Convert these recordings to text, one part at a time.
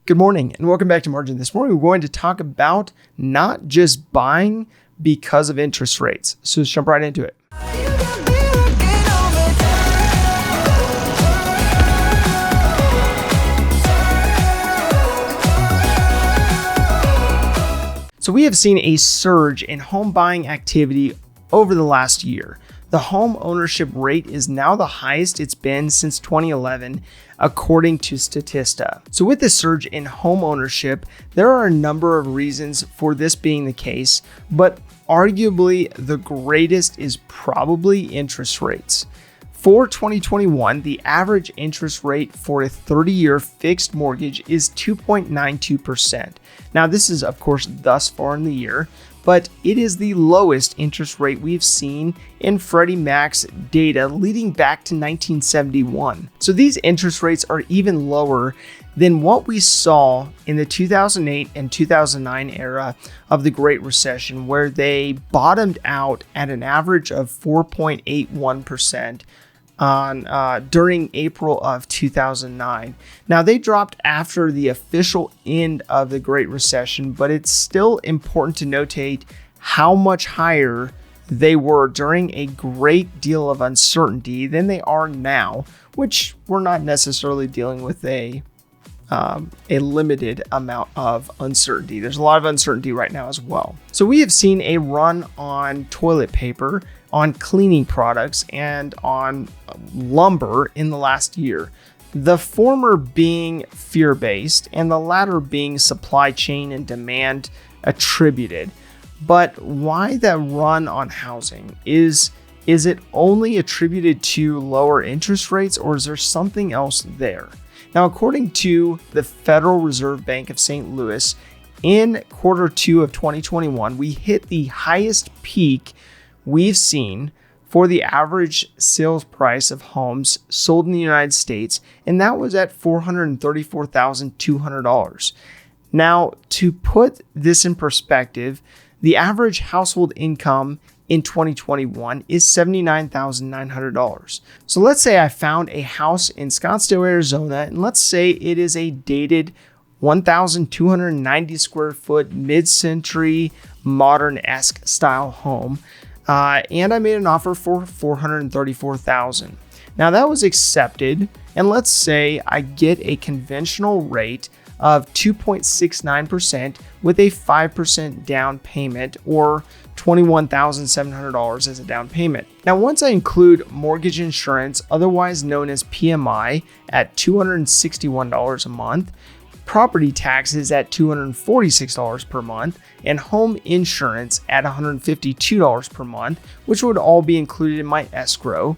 Good morning and welcome back to Margin. This morning we're going to talk about not just buying because of interest rates. So let's jump right into it. So we have seen a surge in home buying activity over the last year. The home ownership rate is now the highest it's been since 2011, according to Statista. So with this surge in home ownership, there are a number of reasons for this being the case, but arguably the greatest is probably interest rates. For 2021, the average interest rate for a 30-year fixed mortgage is 2.92%. Now, this is, of course, thus far in the year, but it is the lowest interest rate we've seen in Freddie Mac's data leading back to 1971. So these interest rates are even lower than what we saw in the 2008 and 2009 era of the Great Recession, where they bottomed out at an average of 4.81% during April of 2009. Now, they dropped after the official end of the Great Recession, but it's still important to notate how much higher they were during a great deal of uncertainty than they are now, which we're not necessarily dealing with a limited amount of uncertainty. There's a lot of uncertainty right now as well. So we have seen a run on toilet paper, on cleaning products, and on lumber in the last year. The former being fear-based and the latter being supply chain and demand attributed. But why that run on housing? Is it only attributed to lower interest rates, or is there something else there? Now, according to the Federal Reserve Bank of St. Louis, in quarter two of 2021, we hit the highest peak we've seen for the average sales price of homes sold in the United States, and that was at $434,200. Now, to put this in perspective, the average household income in 2021 is $79,900. So let's say I found a house in Scottsdale, Arizona, and let's say it is a dated 1,290 square foot mid-century modern-esque style home. And I made an offer for $434,000. Now that was accepted, and let's say I get a conventional rate of 2.69% with a 5% down payment, or $21,700 as a down payment. Now, once I include mortgage insurance, otherwise known as PMI, at $261 a month, property taxes at $246 per month, and home insurance at $152 per month, which would all be included in my escrow.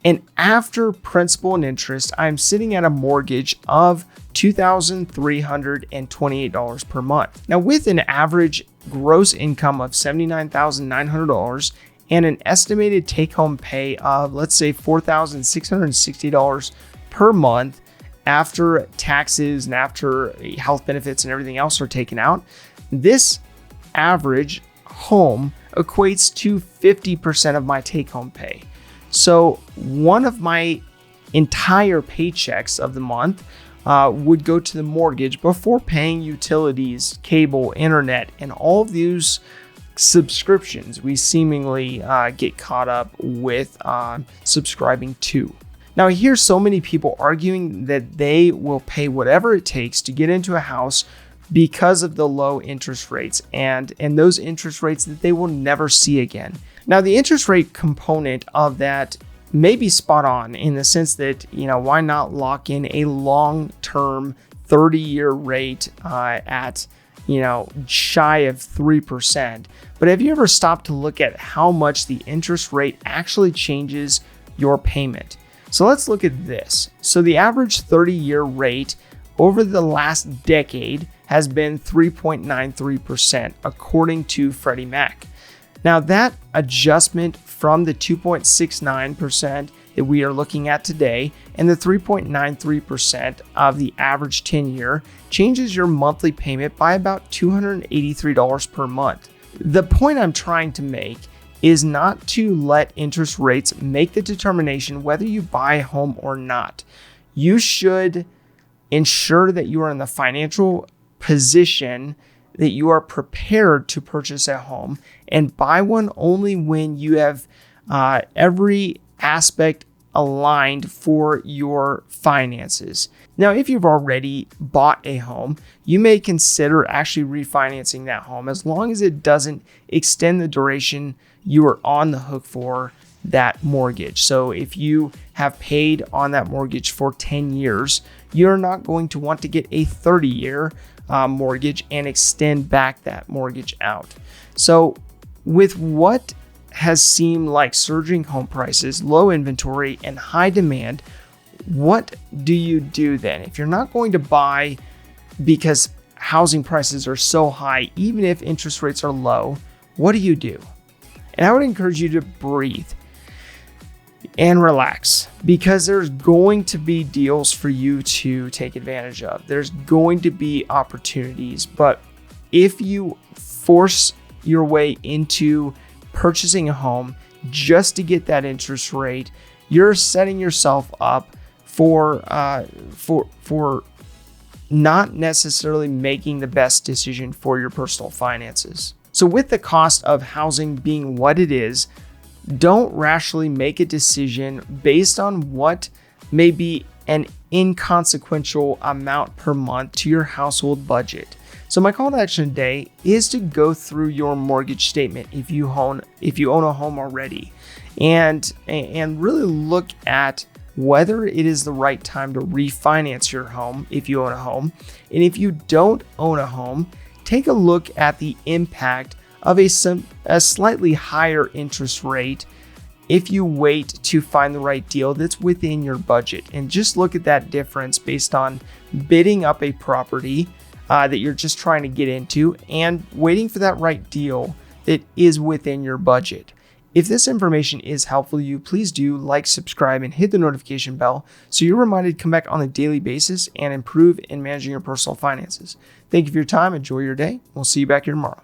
And after principal and interest, I'm sitting at a mortgage of $2,328 per month. Now, with an average gross income of $79,900 and an estimated take-home pay of, let's say, $4,660 per month, after taxes and after health benefits and everything else are taken out, this average home equates to 50% of my take-home pay. So one of my entire paychecks of the month would go to the mortgage before paying utilities, cable, internet, and all of these subscriptions we seemingly get caught up with subscribing to. Now, I hear so many people arguing that they will pay whatever it takes to get into a house because of the low interest rates and those interest rates that they will never see again. Now, the interest rate component of that may be spot on in the sense that, why not lock in a long-term 30-year rate at, shy of 3%. But have you ever stopped to look at how much the interest rate actually changes your payment? So let's look at this. So the average 30-year rate over the last decade has been 3.93%, according to Freddie Mac. Now, that adjustment from the 2.69% that we are looking at today and the 3.93% of the average 10-year changes your monthly payment by about $283 per month. The point I'm trying to make is not to let interest rates make the determination whether you buy a home or not. You should ensure that you are in the financial position that you are prepared to purchase a home, and buy one only when you have every aspect aligned for your finances. Now, if you've already bought a home, you may consider actually refinancing that home as long as it doesn't extend the duration you are on the hook for that mortgage. So if you have paid on that mortgage for 10 years, you're not going to want to get a 30-year mortgage and extend back that mortgage out. So with what has seemed like surging home prices, low inventory, and high demand, what do you do then? If you're not going to buy because housing prices are so high, even if interest rates are low, what do you do? And I would encourage you to breathe and relax, because there's going to be deals for you to take advantage of. There's going to be opportunities, but if you force your way into purchasing a home just to get that interest rate, you're setting yourself up for not necessarily making the best decision for your personal finances. So with the cost of housing being what it is, don't rashly make a decision based on what may be an inconsequential amount per month to your household budget. So my call to action today is to go through your mortgage statement if you own a home already, and really look at whether it is the right time to refinance your home if you own a home. And if you don't own a home, take a look at the impact of a slightly higher interest rate if you wait to find the right deal that's within your budget. And just look at that difference based on bidding up a property that you're just trying to get into and waiting for that right deal that is within your budget. If this information is helpful to you, please do like, subscribe, and hit the notification bell so you're reminded to come back on a daily basis and improve in managing your personal finances. Thank you for your time. Enjoy your day. We'll see you back here tomorrow.